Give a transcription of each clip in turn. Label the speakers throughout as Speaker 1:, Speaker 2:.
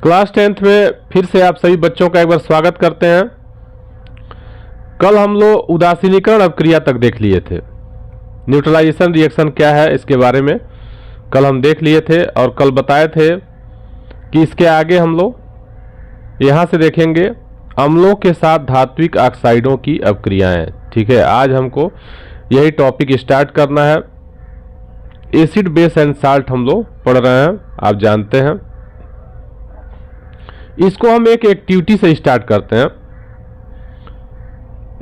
Speaker 1: Class 10th में फिर से आप सभी बच्चों का एक बार स्वागत करते हैं। कल हम लोग उदासीनीकरण अपक्रिया तक देख लिए थे। न्यूट्रलाइजेशन रिएक्शन क्या है इसके बारे में कल हम देख लिए थे और कल बताए थे कि इसके आगे हम लोग यहाँ से देखेंगे अम्लों के साथ धात्विक ऑक्साइडों की अपक्रियाएं। ठीक है, आज हमको यही टॉपिक स्टार्ट करना है। एसिड बेस एंड साल्ट हम लोग पढ़ रहे हैं, आप जानते हैं। इसको हम एक एक्टिविटी से स्टार्ट करते हैं।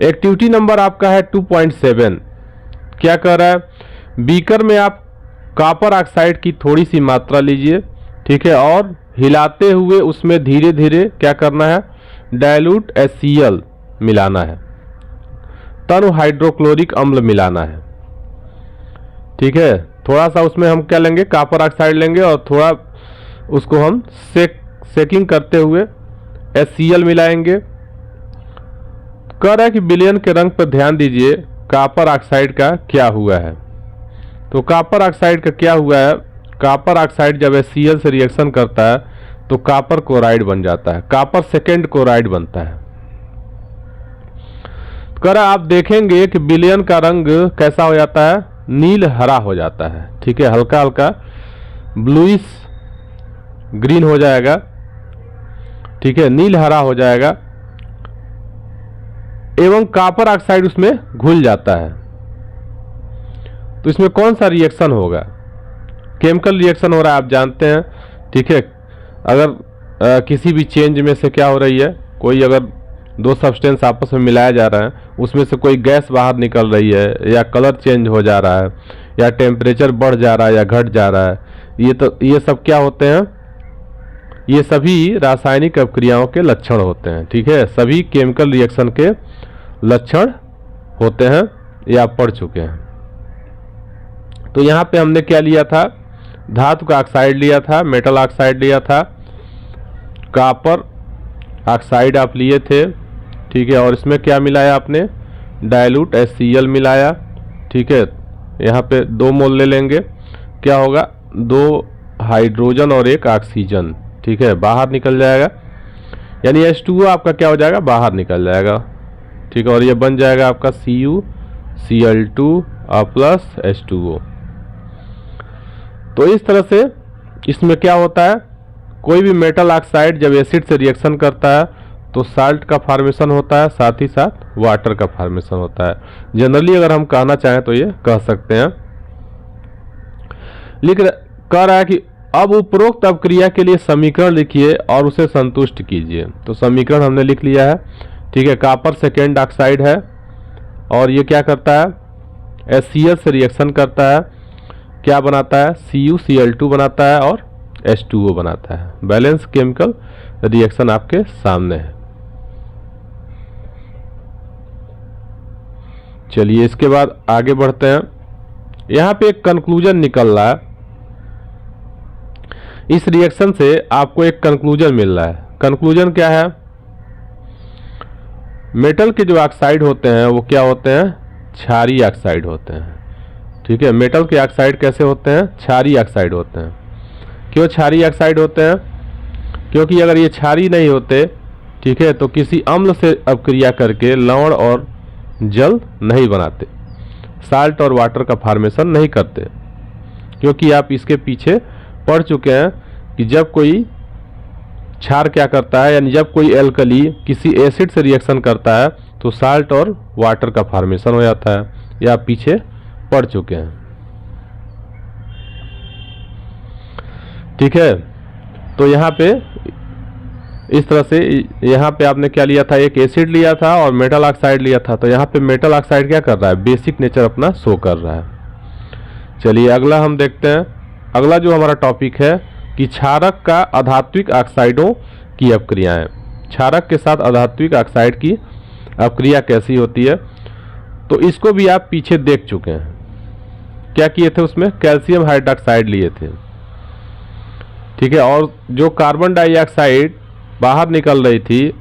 Speaker 1: एक्टिविटी नंबर आपका है 2.7। क्या कर रहा है, बीकर में आप कॉपर ऑक्साइड की थोड़ी सी मात्रा लीजिए, ठीक है, और हिलाते हुए उसमें धीरे धीरे क्या करना है, डाइल्यूट HCl मिलाना है, तनु हाइड्रोक्लोरिक अम्ल मिलाना है। ठीक है, थोड़ा सा उसमें हम क्या लेंगे, कॉपर ऑक्साइड लेंगे और थोड़ा उसको हम सेकिंग करते हुए HCl मिलाएंगे। कह रहा है कि विलयन के रंग पर ध्यान दीजिए, कॉपर ऑक्साइड का क्या हुआ है। तो कॉपर ऑक्साइड का क्या हुआ है, कॉपर ऑक्साइड जब HCl से रिएक्शन करता है तो कॉपर क्लोराइड बन जाता है, कॉपर सेकेंड क्लोराइड बनता है। कह रहा आप देखेंगे कि विलयन का रंग कैसा हो जाता है, नील हरा हो जाता है। ठीक है, हल्का हल्का ब्लूइश ग्रीन हो जाएगा। ठीक है, नील हरा हो जाएगा एवं कॉपर ऑक्साइड उसमें घुल जाता है। तो इसमें कौन सा रिएक्शन होगा, केमिकल रिएक्शन हो रहा है, आप जानते हैं। ठीक है, अगर किसी भी चेंज में से क्या हो रही है, कोई अगर दो सब्सटेंस आपस में मिलाया जा रहा है, उसमें से कोई गैस बाहर निकल रही है, या कलर चेंज हो जा रहा है, या टेम्परेचर बढ़ जा रहा है या घट जा रहा है, ये सब क्या होते हैं, ये सभी रासायनिक अपक्रियाओं के लक्षण होते हैं। ठीक है, सभी केमिकल रिएक्शन के लक्षण होते हैं, ये आप पढ़ चुके हैं। तो यहाँ पे हमने क्या लिया था, धातु का ऑक्साइड लिया था, मेटल ऑक्साइड लिया था, कॉपर ऑक्साइड आप लिए थे। ठीक है, और इसमें क्या मिलाया आपने, डाइल्यूट HCl मिलाया। ठीक है, यहाँ पे 2 मोल ले लेंगे, क्या होगा, 2 हाइड्रोजन और 1 ऑक्सीजन। ठीक है, बाहर निकल जाएगा, यानी H2O आपका क्या हो जाएगा, बाहर निकल जाएगा। ठीक है, और ये बन जाएगा आपका CuCl2 प्लस H2O। तो इस तरह से इसमें क्या होता है, कोई भी मेटल ऑक्साइड जब एसिड से रिएक्शन करता है तो साल्ट का फॉर्मेशन होता है, साथ ही साथ वाटर का फॉर्मेशन होता है। जनरली अगर हम कहना चाहें तो ये कह सकते हैं। कह रहा है कि अब उपरोक्त अपक्रिया के लिए समीकरण लिखिए और उसे संतुष्ट कीजिए। तो समीकरण हमने लिख लिया है। ठीक है, कॉपर सेकेंड ऑक्साइड है और ये क्या करता है, HCl से रिएक्शन करता है, क्या बनाता है, CuCl2 बनाता है और H2O बनाता है। बैलेंस केमिकल रिएक्शन आपके सामने है। चलिए इसके बाद आगे बढ़ते हैं। यहाँ पे एक कंक्लूजन निकल रहा है, इस रिएक्शन से आपको एक कंक्लूजन मिल रहा है। कंक्लूजन क्या है, मेटल के जो ऑक्साइड होते हैं वो क्या होते हैं, क्षारीय ऑक्साइड होते हैं। ठीक है, मेटल के ऑक्साइड कैसे होते हैं, क्षारीय ऑक्साइड होते हैं। क्यों क्षारीय ऑक्साइड होते हैं, क्योंकि अगर ये क्षारीय नहीं होते, ठीक है, तो किसी अम्ल से अपक्रिया करके लवण और जल नहीं बनाते, साल्ट और वाटर का फॉर्मेशन नहीं करते। क्योंकि आप इसके पीछे पढ़ चुके हैं कि जब कोई क्षार क्या करता है, यानी जब कोई एल्कली किसी एसिड से रिएक्शन करता है तो साल्ट और वाटर का फॉर्मेशन हो जाता है, ये आप पीछे पढ़ चुके हैं। ठीक है, तो यहाँ पे इस तरह से, यहाँ पे आपने क्या लिया था, एक एसिड लिया था और मेटल ऑक्साइड लिया था। तो यहाँ पे मेटल ऑक्साइड क्या कर रहा है, बेसिक नेचर अपना शो कर रहा है। चलिए अगला हम देखते हैं। अगला जो हमारा टॉपिक है कि क्षारक का अधात्विक ऑक्साइडों की अपक्रियाएं। क्षारक के साथ अधात्विक ऑक्साइड की अपक्रिया कैसी होती है, तो इसको भी आप पीछे देख चुके हैं। क्या किए थे, उसमें कैल्शियम हाइड्रोक्साइड लिए थे। ठीक है, और जो कार्बन डाइऑक्साइड बाहर निकल रही थी,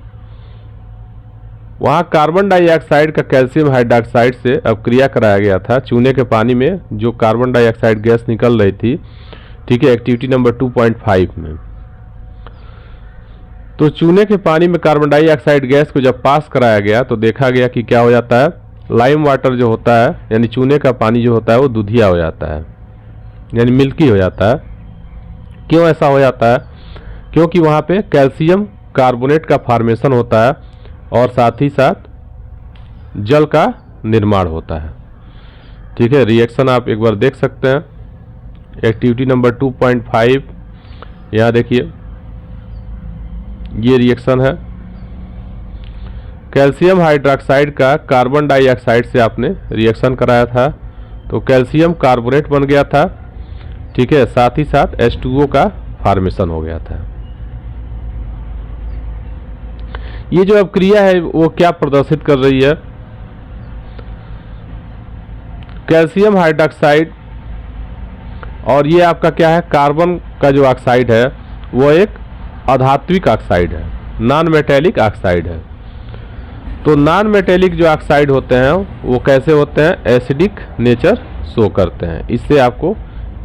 Speaker 1: वहाँ कार्बन डाइऑक्साइड का कैल्शियम हाइड्रोक्साइड से अपक्रिया कराया गया था। चूने के पानी में जो कार्बन डाइऑक्साइड गैस निकल रही थी, ठीक है, एक्टिविटी नंबर 2.5 में। तो चूने के पानी में कार्बन डाइऑक्साइड गैस को जब पास कराया गया तो देखा गया कि क्या हो जाता है, लाइम वाटर जो होता है यानी चूने का पानी जो होता है वो दूधिया हो जाता है, यानी मिल्की हो जाता है। क्यों ऐसा हो जाता है? क्योंकि वहाँ पे कैल्शियम कार्बोनेट का फॉर्मेशन होता है और साथ ही साथ जल का निर्माण होता है। ठीक है, रिएक्शन आप एक बार देख सकते हैं। एक्टिविटी नंबर 2.5 यहाँ देखिए, ये रिएक्शन है। कैल्शियम हाइड्रोक्साइड का कार्बन डाइऑक्साइड से आपने रिएक्शन कराया था तो कैल्शियम कार्बोनेट बन गया था। ठीक है, साथ ही साथ H2O का फॉर्मेशन हो गया था। ये जो अब क्रिया है वो क्या प्रदर्शित कर रही है? कैल्शियम हाइड्रोक्साइड और ये आपका क्या है, कार्बन का जो ऑक्साइड है वो एक अधात्विक ऑक्साइड है, नॉन मेटेलिक ऑक्साइड है। तो नॉन मेटेलिक जो ऑक्साइड होते हैं वो कैसे होते हैं? एसिडिक नेचर शो करते हैं। इससे आपको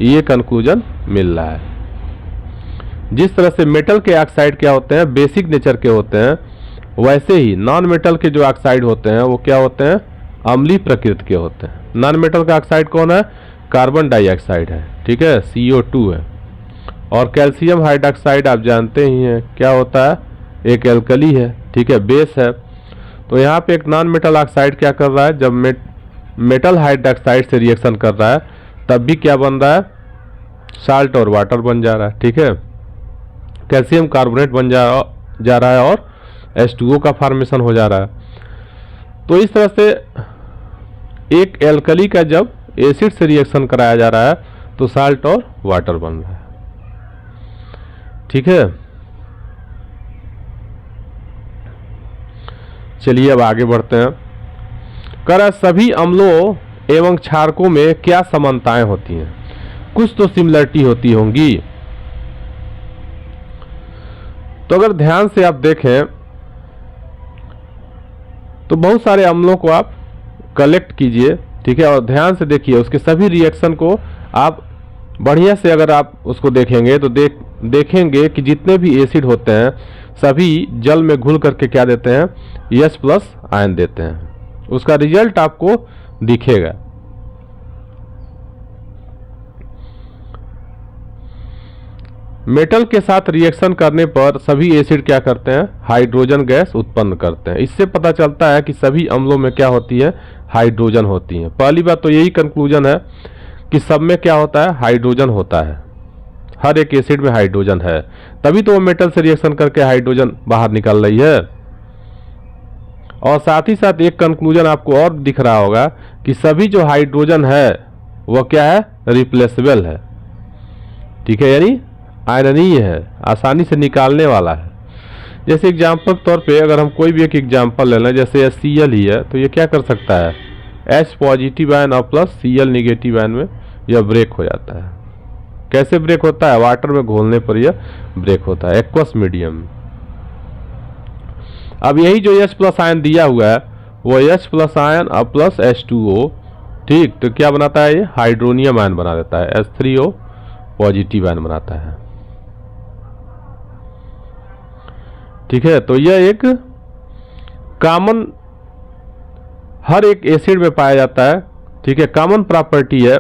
Speaker 1: ये कंक्लूजन मिल रहा है। जिस तरह से मेटल के ऑक्साइड क्या होते हैं, बेसिक नेचर के होते हैं, वैसे ही नॉन मेटल के जो ऑक्साइड होते हैं वो क्या होते हैं, अम्लीय प्रकृति के होते हैं। नॉन मेटल का ऑक्साइड कौन है? कार्बन डाइऑक्साइड है। ठीक है, CO2 है। और कैल्शियम हाइड्रोक्साइड आप जानते ही हैं क्या होता है, एक एल्कली है। ठीक है, बेस है। तो यहाँ पे एक नॉन मेटल ऑक्साइड क्या कर रहा है, जब मेटल हाइड्रोक्साइड से रिएक्शन कर रहा है तब भी क्या बन रहा है, साल्ट और वाटर बन जा रहा है। ठीक है, कैल्शियम कार्बोनेट बन जा रहा है और H2O का फॉर्मेशन हो जा रहा है। तो इस तरह से एक एल्कली का जब एसिड से रिएक्शन कराया जा रहा है तो साल्ट और वाटर बन रहा है। ठीक है, चलिए अब आगे बढ़ते हैं। कर सभी अम्लों एवं क्षारकों में क्या समानताएं होती हैं? कुछ तो सिमिलरिटी होती होंगी। तो अगर ध्यान से आप देखें तो बहुत सारे अम्लों को आप कलेक्ट कीजिए। ठीक है, और ध्यान से देखिए उसके सभी रिएक्शन को आप बढ़िया से अगर आप उसको देखेंगे तो देखेंगे कि जितने भी एसिड होते हैं सभी जल में घुल करके क्या देते हैं, H+ आयन देते हैं। उसका रिजल्ट आपको दिखेगा। मेटल के साथ रिएक्शन करने पर सभी एसिड क्या करते हैं, हाइड्रोजन गैस उत्पन्न करते हैं। इससे पता चलता है कि सभी अम्लों में क्या होती है, हाइड्रोजन होती है। पहली बात तो यही कंक्लूजन है कि सब में क्या होता है, हाइड्रोजन होता है। हर एक एसिड में हाइड्रोजन है, तभी तो वो मेटल से रिएक्शन करके हाइड्रोजन बाहर निकल रही है। और साथ ही साथ एक कंक्लूजन आपको और दिख रहा होगा कि सभी जो हाइड्रोजन है वो क्या है, रिप्लेसेबल है। ठीक है, यानी आयनीय है, आसानी से निकालने वाला है। जैसे एग्जाम्पल के तौर पे अगर हम कोई भी एक एग्जाम्पल ले लें, जैसे HCl ही है तो ये क्या कर सकता है, H+ आयन और प्लस Cl- आयन में यह ब्रेक हो जाता है। कैसे ब्रेक होता है, वाटर में घोलने पर यह ब्रेक होता है, एक्वस मीडियम। अब यही जो H+ आयन दिया हुआ है वो H+ आयन और प्लस H2O, ठीक, तो क्या बनाता है, ये हाइड्रोनियम आयन बना देता है, H3O पॉजिटिव आयन बनाता है। ठीक है, तो यह एक कॉमन हर एक एसिड में पाया जाता है। ठीक है, कॉमन प्रॉपर्टी है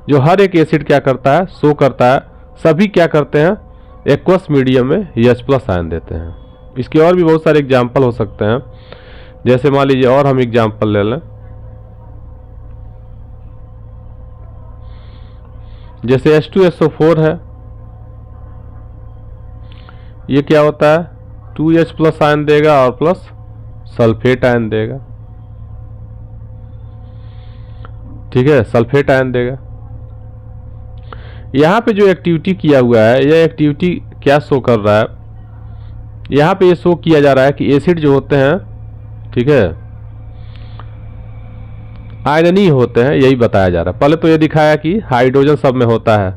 Speaker 1: जो हर एक एसिड क्या करता है, शो करता है। सभी क्या करते हैं, एक्वस मीडियम में H+ आयन देते हैं। इसके और भी बहुत सारे एग्जाम्पल हो सकते हैं। जैसे मान लीजिए और हम एग्जाम्पल ले लें, जैसे H2SO4 है, ये क्या होता है, 2H+ आयन देगा और प्लस सल्फेट आयन देगा। ठीक है, सल्फेट आयन देगा। यहाँ पे जो एक्टिविटी किया हुआ है, यह एक्टिविटी क्या शो कर रहा है, यहाँ पे ये शो किया जा रहा है कि एसिड जो होते हैं, ठीक है, आयनीय होते हैं, यही बताया जा रहा है। पहले तो ये दिखाया कि हाइड्रोजन सब में होता है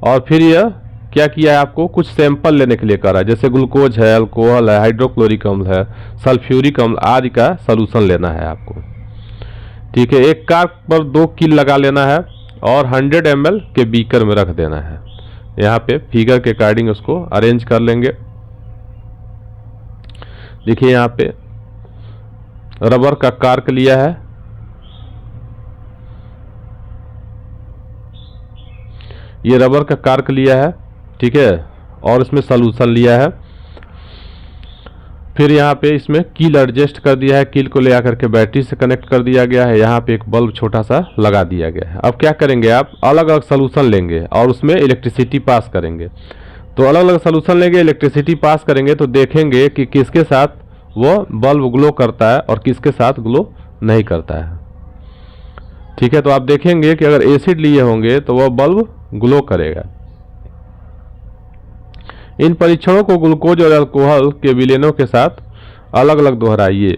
Speaker 1: और फिर यह क्या किया है, आपको कुछ सैंपल लेने के लिए करा है। जैसे ग्लूकोज है, अल्कोहल है, हाइड्रोक्लोरिक अम्ल है, सल्फ्यूरिक अम्ल आदि का सॉल्यूशन लेना है आपको। ठीक है, एक कार्क पर 2 कील लगा लेना है और 100 ml के बीकर में रख देना है। यहाँ पे फिगर के अकॉर्डिंग उसको अरेंज कर लेंगे। देखिए यहाँ पे रबर का कार्क लिया है, ये रबर का कार्क लिया है, ठीक है, और इसमें सॉल्यूशन लिया है। फिर यहाँ पे इसमें कील एडजस्ट कर दिया है, कील को ले आकर के बैटरी से कनेक्ट कर दिया गया है। यहाँ पे एक बल्ब छोटा सा लगा दिया गया है। अब क्या करेंगे, आप अलग अलग सॉल्यूशन लेंगे और उसमें इलेक्ट्रिसिटी पास करेंगे। तो अलग अलग सॉल्यूशन लेंगे, इलेक्ट्रिसिटी पास करेंगे, तो देखेंगे कि किसके साथ वो बल्ब ग्लो करता है और किसके साथ ग्लो नहीं करता है। ठीक है, तो आप देखेंगे कि अगर एसिड लिए होंगे तो वह बल्ब ग्लो करेगा। इन परीक्षणों को ग्लूकोज और अल्कोहल के विलेनों के साथ अलग अलग दोहराइए।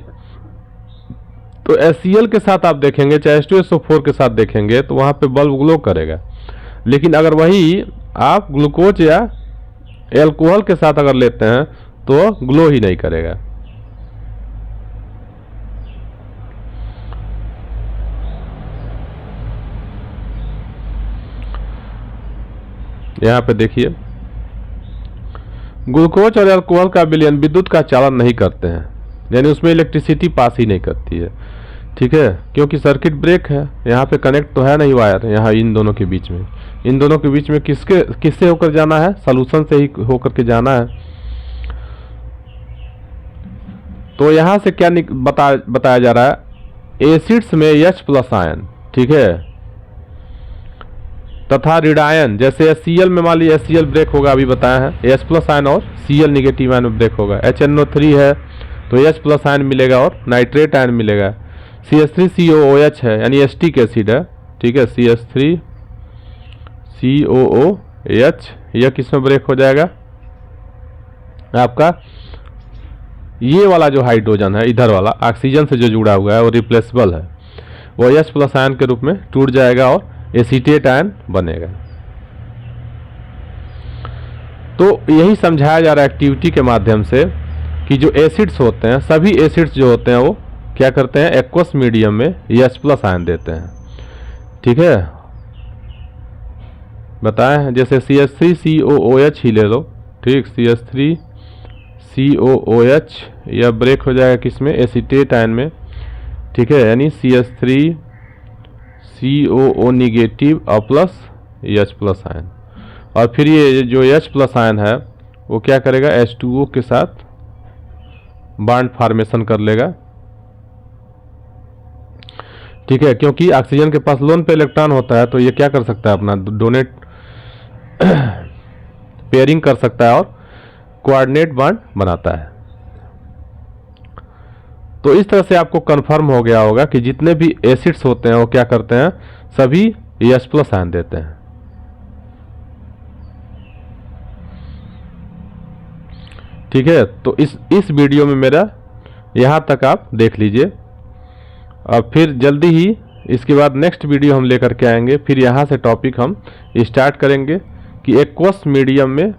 Speaker 1: तो HCl के साथ आप देखेंगे, चाहे H2SO4 के साथ देखेंगे, तो वहां पे बल्ब ग्लो करेगा। लेकिन अगर वही आप ग्लूकोज या अल्कोहल के साथ अगर लेते हैं तो ग्लो ही नहीं करेगा। यहां पे देखिए, ग्लूकोज और अल्कोहल का विलयन विद्युत का चालन नहीं करते हैं, यानी उसमें इलेक्ट्रिसिटी पास ही नहीं करती है। ठीक है, क्योंकि सर्किट ब्रेक है, यहाँ पे कनेक्ट तो है नहीं वायर, यहाँ इन दोनों के बीच में, इन दोनों के बीच में किससे होकर जाना है, सॉल्यूशन से ही होकर के जाना है। तो यहाँ से क्या बताया जा रहा है, एसिड्स में H+ आयन, ठीक है, तथा ऋणायन, जैसे HCl में मान लीजिए HCl ब्रेक होगा, अभी बताया है, H+ आयन और Cl निगेटिव आयन में ब्रेक होगा। HNO3 है तो H+ आयन मिलेगा और नाइट्रेट आयन मिलेगा। CH3COOH है, यानी एस्टिक एसिड है, ठीक है, CH3COOH, यह किस में ब्रेक हो जाएगा, आपका ये वाला जो हाइड्रोजन है, इधर वाला ऑक्सीजन से जो जुड़ा हुआ है वो रिप्लेसेबल है, वो H+ आयन के रूप में टूट जाएगा और एसीटेट आयन बनेगा। तो यही समझाया जा रहा है एक्टिविटी के माध्यम से कि जो एसिड्स होते हैं, सभी एसिड्स जो होते हैं वो क्या करते हैं, एक्वस मीडियम में H+ आयन देते हैं। ठीक है, बताएं, जैसे CH3COOH ही ले लो, ठीक, CH3COOH यह ब्रेक हो जाएगा किसमें, एसीटेट आयन में, ठीक है, यानी CH3CO निगेटिव और प्लस H+ आयन। और फिर ये जो H+ आयन है वो क्या करेगा, H2O के साथ बॉन्ड फॉर्मेशन कर लेगा। ठीक है, क्योंकि ऑक्सीजन के पास लोन पे इलेक्ट्रॉन होता है तो ये क्या कर सकता है, अपना डोनेट पेयरिंग कर सकता है और कोऑर्डिनेट बॉन्ड बनाता है। तो इस तरह से आपको कंफर्म हो गया होगा कि जितने भी एसिड्स होते हैं वो क्या करते हैं, सभी H+ आयन देते हैं। ठीक है, तो इस वीडियो में मेरा यहाँ तक आप देख लीजिए। अब फिर जल्दी ही इसके बाद नेक्स्ट वीडियो हम लेकर के आएंगे, फिर यहाँ से टॉपिक हम स्टार्ट करेंगे कि एक्वस मीडियम में।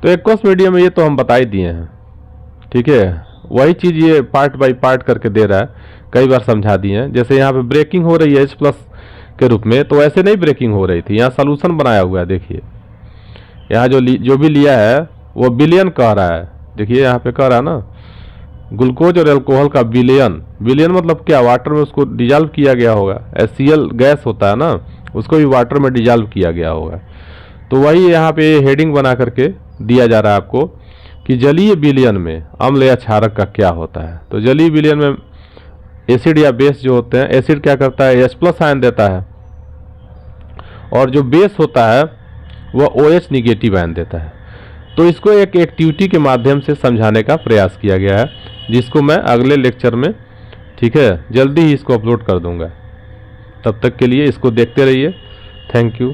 Speaker 1: तो एक्वस मीडियम में ये तो हम बता ही दिए हैं, ठीक है, वही चीज़ ये पार्ट बाय पार्ट करके दे रहा है, कई बार समझा दिए हैं। जैसे यहाँ पे ब्रेकिंग हो रही है H+ के रूप में, तो ऐसे नहीं ब्रेकिंग हो रही थी, यहाँ सॉल्यूशन बनाया हुआ है। देखिए यहाँ जो भी लिया है वो विलयन कह रहा है, देखिए यहाँ पे कह रहा है ना, ग्लूकोज और अल्कोहल का विलयन मतलब क्या, वाटर में उसको डिजॉल्व किया गया होगा। HCl गैस होता है ना, उसको भी वाटर में डिजॉल्व किया गया होगा। तो वही यहाँ पे हेडिंग बना करके दिया जा रहा है आपको कि जलीय विलयन में अम्ल या क्षारक का क्या होता है। तो जलीय विलयन में एसिड या बेस जो होते हैं, एसिड क्या करता है, H+ आयन देता है, और जो बेस होता है वह OH निगेटिव आयन देता है। तो इसको एक एक्टिविटी के माध्यम से समझाने का प्रयास किया गया है, जिसको मैं अगले लेक्चर में, ठीक है, जल्दी ही इसको अपलोड कर दूंगा। तब तक के लिए इसको देखते रहिए। Thank you.